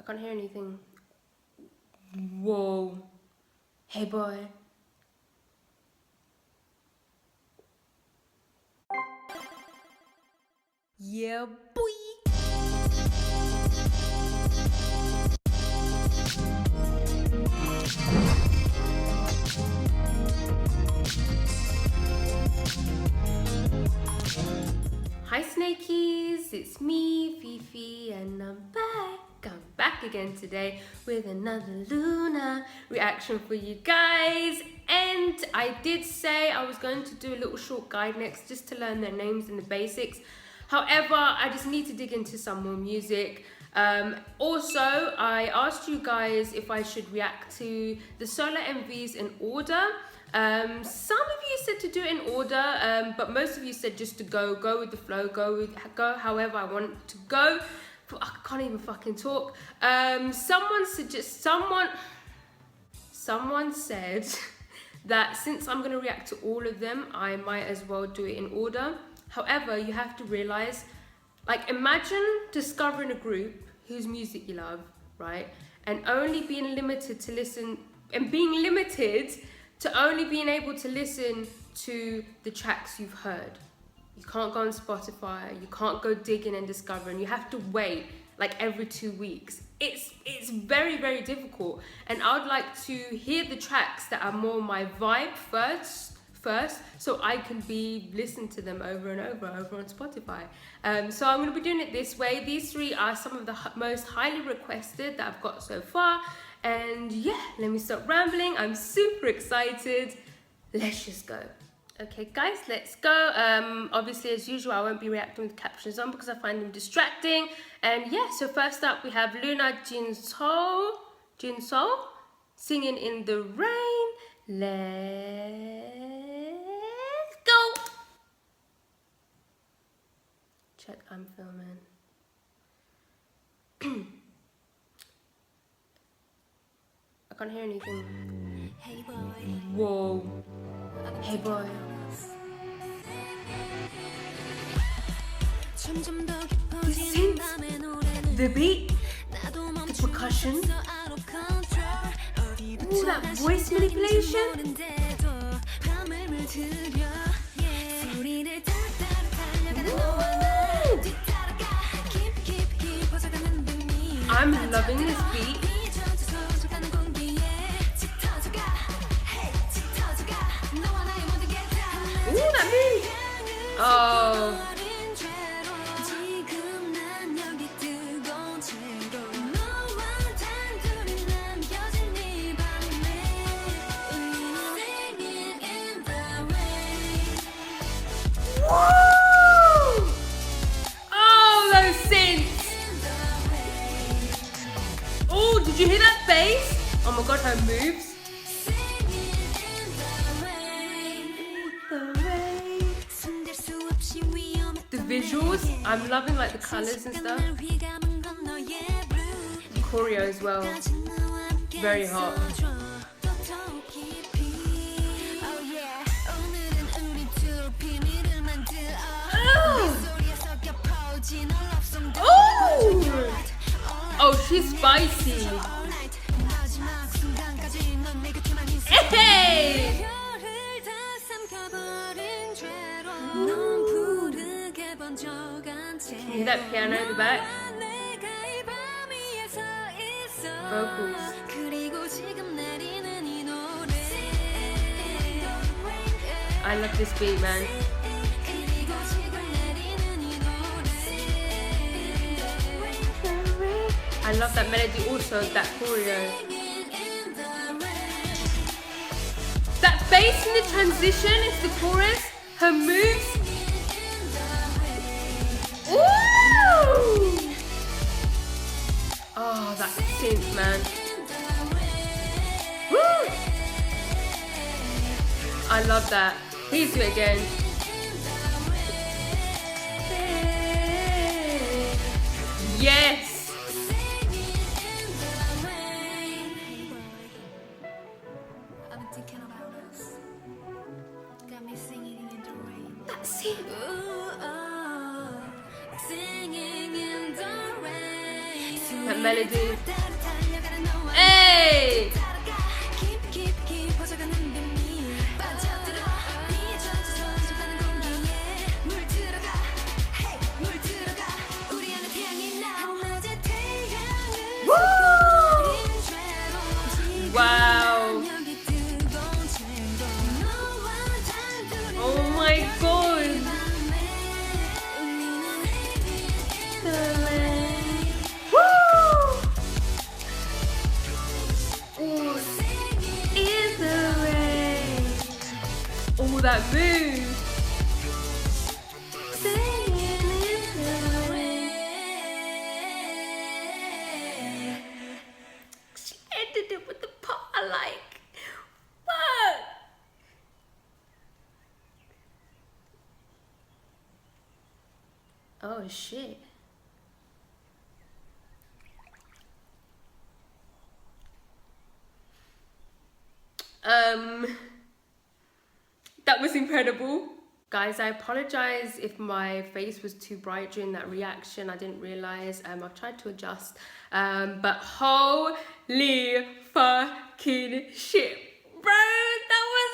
can't hear anything. Whoa. Hey boy. Yeah, boy. Hi snakies, it's me, Fifi, and I'm back again today with another LOONA reaction for you guys. And I did say I was going to do a little short guide next just to learn their names and the basics. However, I just need to dig into some more music. Also, I asked you guys if I should react to the solo MVs in order. Some of you said to do it in order, but most of you said just to go with the flow, go however I want to go. I can't even fucking talk. Someone said that since I'm gonna react to all of them, I might as well do it in order. However, you have to realize, like, imagine discovering a group whose music you love, right? And only being limited to listen, and being limited to only being able to listen to the tracks you've heard. You can't go on Spotify, you can't go digging and discovering, you have to wait like every 2 weeks. It's very, very difficult. And I would like to hear the tracks that are more my vibe first, so I can be listening to them over and over on Spotify. So I'm gonna be doing it this way. These three are some of the most highly requested that I've got so far. And yeah, let me stop rambling. I'm super excited. Let's just go. Okay guys, let's go. Obviously as usual, I won't be reacting with captions on because I find them distracting. And yeah, so first up we have LOONA JinSoul singing In the Rain. Let's go. Check, I'm filming. I can't hear anything. Hey boy. Whoa. Hey boy. The synth, the beat, the percussion. Ooh, that voice manipulation. Ooh. I'm loving this beat. Ooh, that beat. Oh. Woo! Oh, those synths. Oh, did you hear that bass? Oh my god, her moves. The visuals, I'm loving like the colors and stuff. The choreo as well, very hot. Oh! Oh, she's spicy. Hey! Hear that piano in the back? Vocals. I love this beat, man. I love that melody also, that choreo. That bass in the transition into the chorus, her moves. Ooh! Oh, that synth, man. Woo! I love that. Please do it again. Yes! That's it. That melody. Hey! Wow. Oh my god. Woo! Oh, in the rain. Oh, that move. She ended it with the part I like. What? Oh shit. That was incredible. Guys, I apologize if my face was too bright during that reaction. I didn't realize. I've tried to adjust. But holy fucking shit. Bro, that was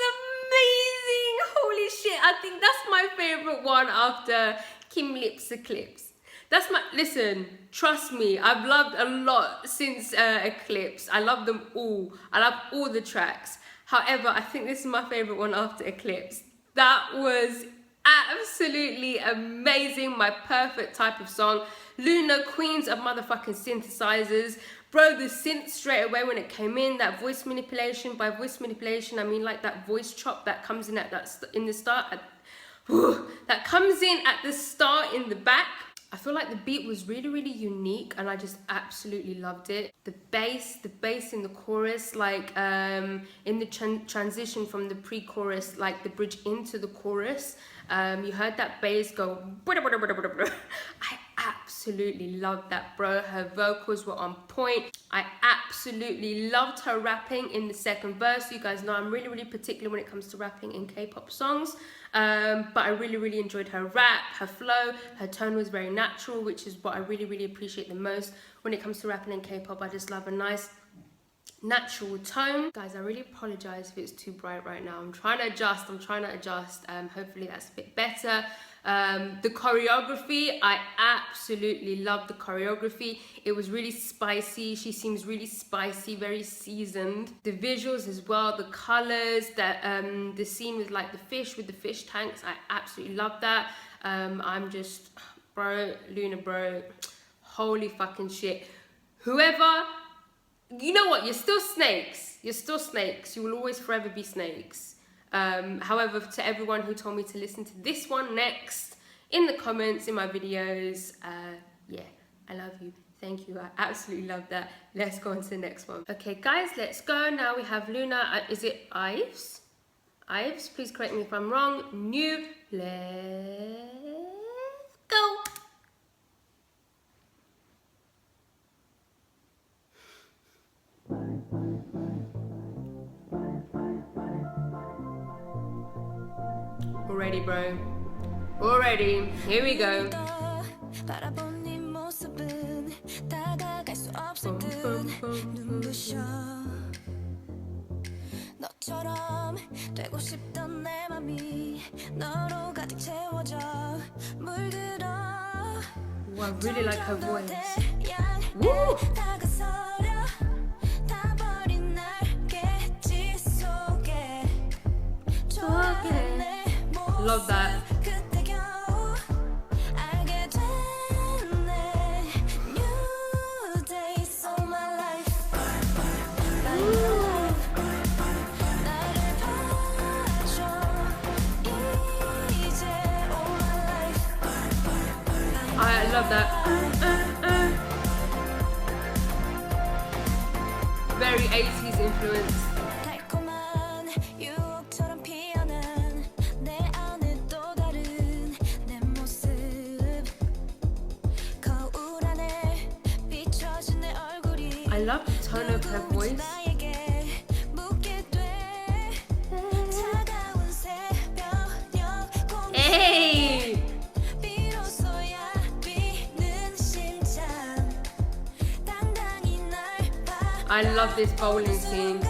amazing. Holy shit. I think that's my favorite one after Kim Lips Eclipse. That's my, listen, trust me, I've loved a lot since Eclipse. I love them all. I love all the tracks. However, I think this is my favorite one after Eclipse. That was absolutely amazing. My perfect type of song. LOONA, queens of motherfucking synthesizers. Bro, the synth straight away when it came in, that voice manipulation. By voice manipulation, I mean like that voice chop that comes in at in the start. That comes in at the start in the back. I feel like the beat was really, really unique and I just absolutely loved it. The bass in the chorus, like in the transition from the pre-chorus, like the bridge into the chorus, you heard that bass go. I absolutely loved that, bro. Her vocals were on point. I absolutely loved her rapping in the second verse. You guys know I'm really, really particular when it comes to rapping in K-pop songs. But I really, really enjoyed her rap, her flow, her tone was very natural, which is what I really, really appreciate the most when it comes to rapping in K-pop. I just love a nice natural tone. Guys, I really apologize if it's too bright right now. I'm trying to adjust. Hopefully that's a bit better. The choreography, I absolutely love the choreography. It was really spicy. She seems really spicy, very seasoned. The visuals as well, the colors, that the scene with like the fish tanks, I absolutely love that. I'm just, bro, LOONA, bro, holy fucking shit. Whoever, you know what, you're still snakes. You will always forever be snakes. However, to everyone who told me to listen to this one next in the comments, in my videos, yeah, I love you. Thank you. I absolutely love that. Let's go on to the next one. Okay, guys, let's go. Now we have LOONA. Is it Yves? Yves, please correct me if I'm wrong. New. Let's go. Already, bro. Already. Here we go. Wow, I really like her voice. Woo! Love that. I love that. Very 80s influence. I love the tone of her voice. Hey! I love this bowling scene.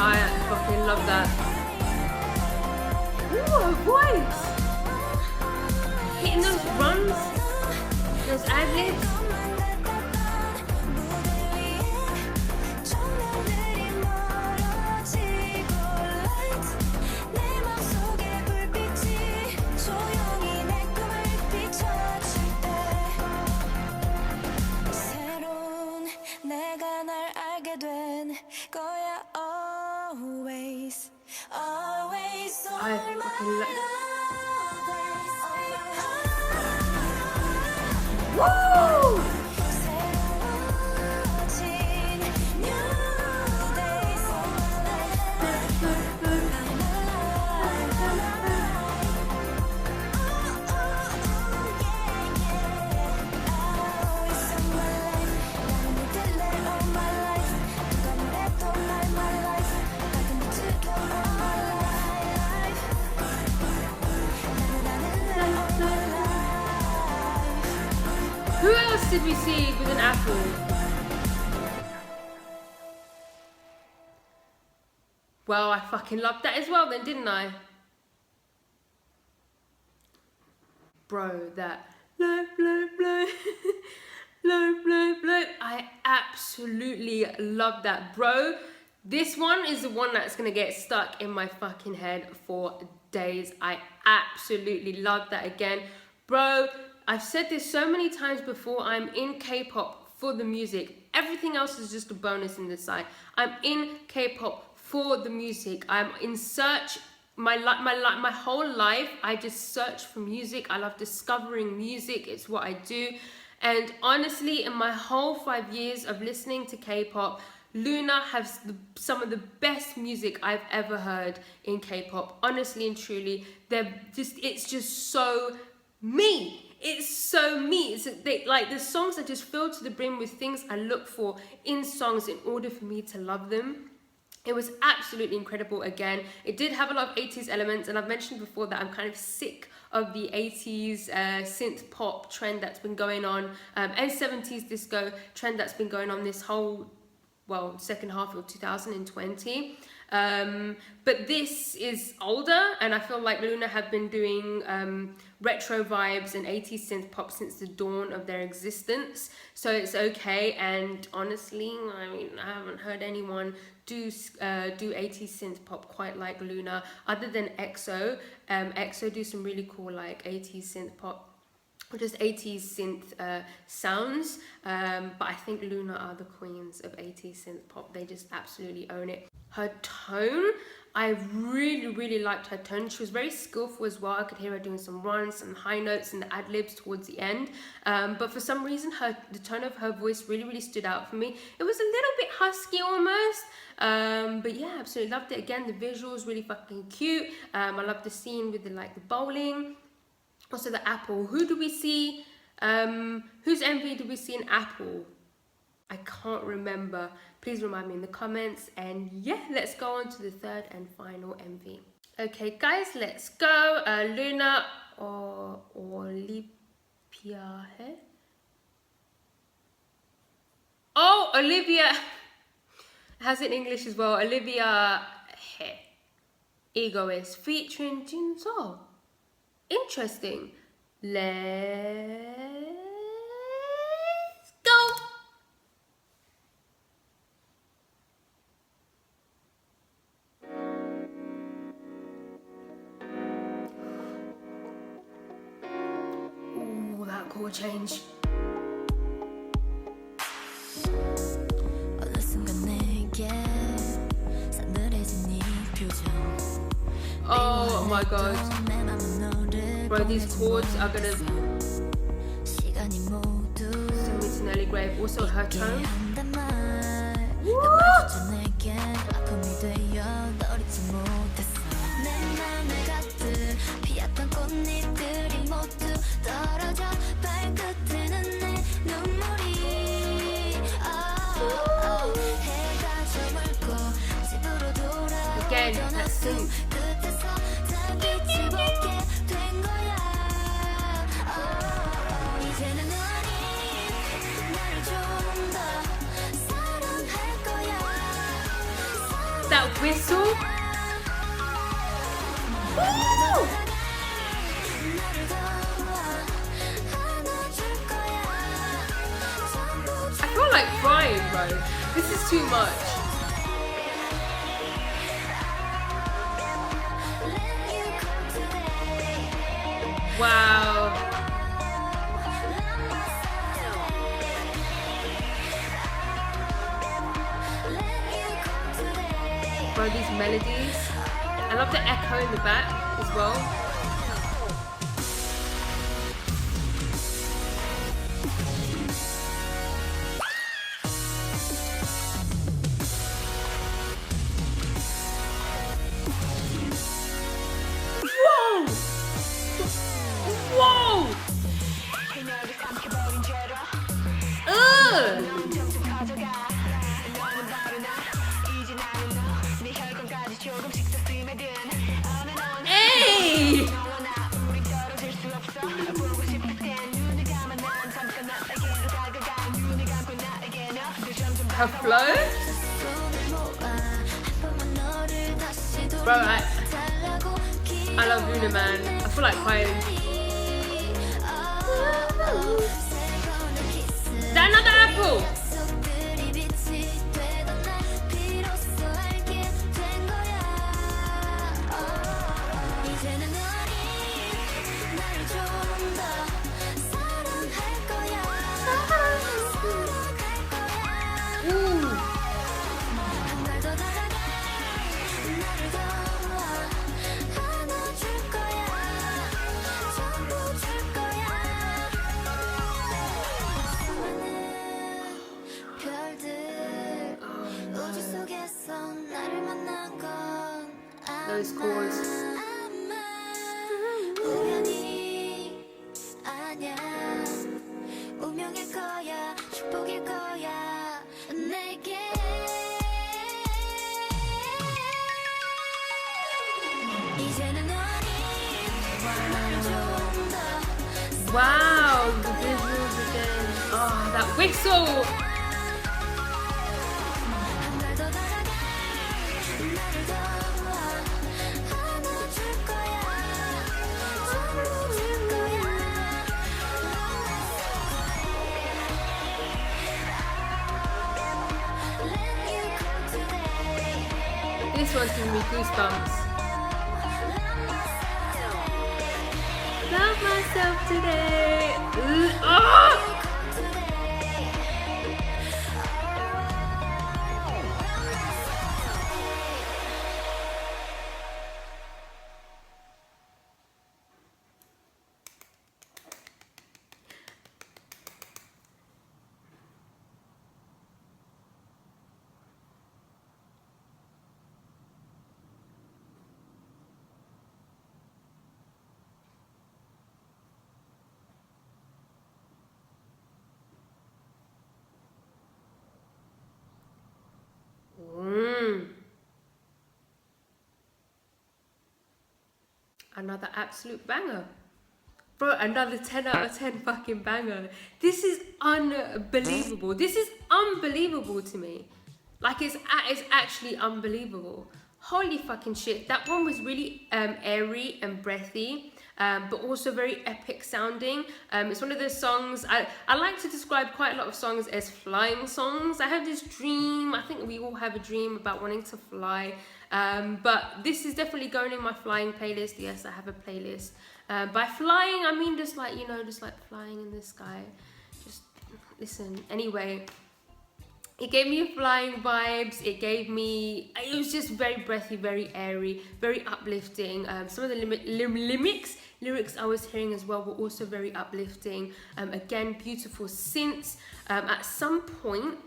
I fucking love that. Ooh, her voice! Hitting those runs, those ad-libs. I fucking love. Woo! Who else did we see with an apple? Well, I fucking loved that as well then, didn't I? Bro, that blow, blow, blow, blow, blow, blow. I absolutely love that, bro. This one is the one that's gonna get stuck in my fucking head for days. I absolutely love that again. Bro, I've said this so many times before, I'm in K-pop for the music. Everything else is just a bonus in the side. I'm in K-pop for the music. I'm in search, my whole life, I just search for music. I love discovering music, it's what I do. And honestly, in my whole 5 years of listening to K-pop, LOONA has some of the best music I've ever heard in K-pop. Honestly and truly, it's just so me. It's so me. Like the songs are just filled to the brim with things I look for in songs in order for me to love them. It was absolutely incredible again. It did have a lot of 80s elements, and I've mentioned before that I'm kind of sick of the 80s synth pop trend that's been going on, and 70s disco trend that's been going on this whole, well, second half of 2020. But this is older, and I feel like LOONA have been doing retro vibes and 80s synth pop since the dawn of their existence, so it's okay. And honestly, I mean, I haven't heard anyone do 80s synth pop quite like LOONA, other than EXO. EXO do some really cool like 80s synth pop, or just 80s synth sounds, but I think LOONA are the queens of 80s synth pop. They just absolutely own it. Her tone, I really liked her tone. She was very skillful as well. I could hear her doing some runs, some high notes and the ad-libs towards the end, but for some reason the tone of her voice really stood out for me. It was a little bit husky almost, but yeah, absolutely loved it. Again, the visuals really fucking cute. I love the scene with the bowling. Also the apple. Who do we see? Whose MV did we see in Apple? I can't remember. Please remind me in the comments. And yeah, let's go on to the third and final MV. Okay, guys, let's go. LOONA or Olivia Hye? Oh, Olivia. It has it in English as well. Olivia Hye. Egoist featuring JinSoul. Interesting. Let's go. Ooh, that chord change. Oh my god. Bro, these chords are gonna send me to nearly grave. Also her tone. Woo! Again, that synth. That whistle. Woo! I feel like crying, bro. This is too much. Wow. Bro, these melodies. I love the echo in the back as well. Whoa! Whoa! Ugh! Hey! Her flow? Bro, I love LOONA, man. I feel like crying. Is that another apple? Those chords. Wow, the visuals again. Oh, that whistle. This one's giving me goosebumps. Love myself today. Oh! Another absolute banger. Bro, another 10 out of 10 fucking banger. This is unbelievable. This is unbelievable to me. Like, it's actually unbelievable. Holy fucking shit. That one was really airy and breathy, but also very epic sounding. It's one of those songs, I like to describe quite a lot of songs as flying songs. I have this dream, I think we all have a dream about wanting to fly. But this is definitely going in my flying playlist. Yes, I have a playlist. By flying, I mean just like, you know, just like flying in the sky. Just listen. Anyway, it gave me flying vibes. It was just very breathy, very airy, very uplifting. Some of the lyrics I was hearing as well were also very uplifting. Again, beautiful synths. At some point,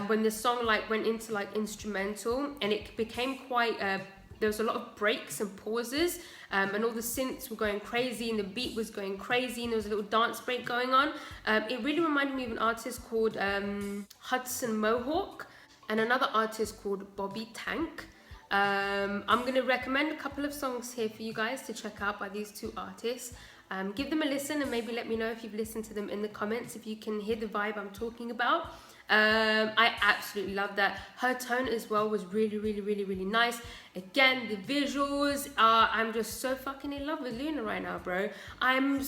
when the song like went into like instrumental and it became quite there was a lot of breaks and pauses, and all the synths were going crazy and the beat was going crazy and there was a little dance break going on. It really reminded me of an artist called Hudson Mohawk and another artist called Bobby Tank. I'm going to recommend a couple of songs here for you guys to check out by these two artists. Give them a listen and maybe let me know if you've listened to them in the comments, if you can hear the vibe I'm talking about. I absolutely love that. Her tone as well was really nice. Again, the visuals are, I'm just so fucking in love with LOONA right now, bro. I'm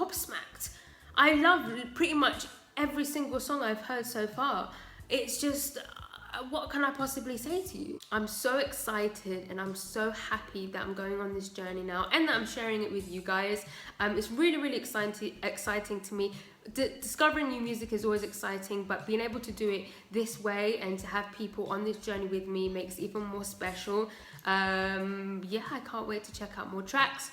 gobsmacked. I love pretty much every single song I've heard so far. It's just, what can I possibly say to you? I'm so excited and I'm so happy that I'm going on this journey now and that I'm sharing it with you guys. It's really exciting to me. Discovering new music is always exciting, but being able to do it this way and to have people on this journey with me makes it even more special. Yeah, I can't wait to check out more tracks.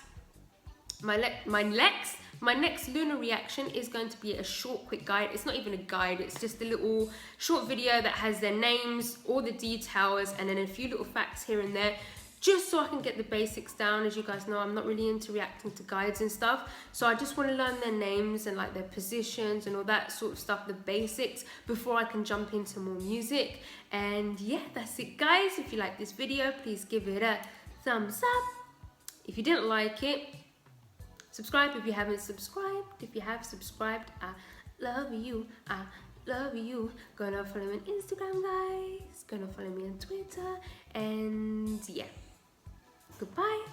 My next LOONA reaction is going to be a short, quick guide. It's not even a guide, it's just a little short video that has their names, all the details, and then a few little facts here and there, just so I can get the basics down. As you guys know, I'm not really into reacting to guides and stuff, so I just want to learn their names and like their positions and all that sort of stuff, the basics, before I can jump into more music. And yeah, that's it guys. If you like this video, please give it a thumbs up. If you didn't like it, subscribe if you haven't subscribed. If you have subscribed, I love you. I love you. Gonna follow me on Instagram, guys. Gonna follow me on Twitter. And yeah, goodbye.